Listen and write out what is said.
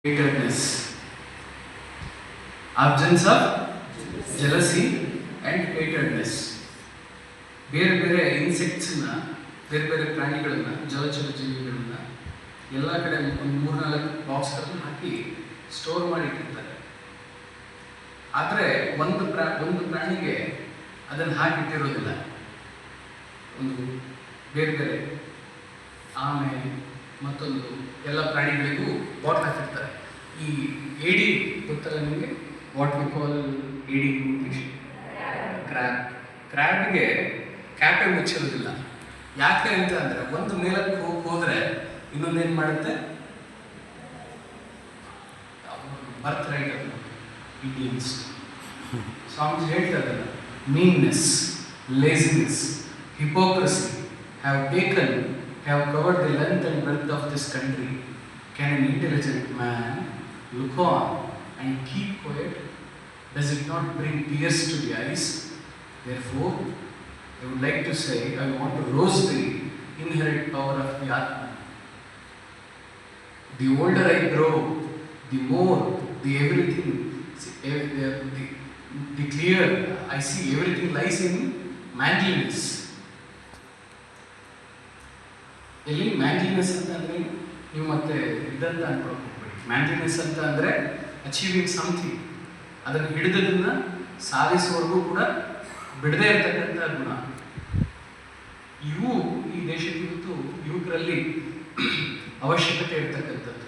hatredness, absence of jealousy and hatredness. ಬೇರೆ ಬೇರೆ ಇನ್ಸೆಕ್ಟ್ಸ್ನ, ಬೇರೆ ಬೇರೆ ಪ್ರಾಣಿಗಳನ್ನ, ಜಲಚರ ಜೀವಿಗಳನ್ನ ಎಲ್ಲ ಕಡೆ ಒಂದು 3-4 ಬಾಕ್ಸ್ಗಳನ್ನು ಹಾಕಿ ಸ್ಟೋರ್ ಮಾಡಿ ಇಟ್ಟಿರ್ತಾರೆ. ಆದರೆ ಒಂದು ಪ್ರಾಣಿಗೆ ಅದನ್ನು ಹಾಕಿಟ್ಟಿರೋದಿಲ್ಲ. ಒಂದು ಬೇರೆ ಬೇರೆ ಆಮೆ ಮತ್ತೊಂದು ಎಲ್ಲ ಪ್ರಾಣಿಗಳಿಗೂ ಬಾಟ್ಲ್ ಹಾಕಿರ್ತಾರೆ. ಈ ಏಡಿ ಗೊತ್ತಲ್ಲ ನಿಮಗೆ, ವಾಟ್ ವಿ ಕಾಲ್ ಏಡಿ ಇಂಗ್ಲಿಷ್, ಕ್ರ್ಯಾಬ್ಗೆ ಕ್ಯಾಪೆ ಮುಚ್ಚಿರೋದಿಲ್ಲ. ಯಾಕೆ ಅಂತ ಅಂದರೆ ಒಂದು ಮೇಲಕ್ಕೆ ಹೋದರೆ ಇನ್ನೊಂದೇನು ಮಾಡುತ್ತೆ, ಬರ್ತ್ ರೈಟ್ ಅದು ಇಂಡಿಯನ್ಸ್ ಸಾಂಗ್ಸ್ ಹೇಳ್ತಾರೆ. Meanness, laziness, hypocrisy have covered the length and breadth of this country. Can an intelligent man look on and keep quiet? Does it not bring tears to the eyes? Therefore, I would like to say, I want to roast the inherent power of the Atma. The older I grow, the more the everything, the clear I see everything lies in manliness. ಎಲ್ಲಿ ಮ್ಯಾನ್ಲಿನೆಸ್ ಅಂತ ಅಂದರೆ ನೀವು ಮತ್ತೆ ಇದಂತ ಅನ್ಕೊಳಕ್ಕೆ ಹೋಗ್ಬೇಡಿ. ಮ್ಯಾನ್ಲಿನೆಸ್ ಅಂತ ಅಂದರೆ achieving something, ಅದನ್ನು ಹಿಡಿದದನ್ನು ಸಾಧಿಸುವವರೆಗೂ ಕೂಡ ಬಿಡದೇ ಇರತಕ್ಕಂಥ ಗುಣ. ಇವು ಈ ದೇಶಕ್ಕೆ ಇವತ್ತು ಯುವಕರಲ್ಲಿ ಅವಶ್ಯಕತೆ ಇರ್ತಕ್ಕಂಥದ್ದು.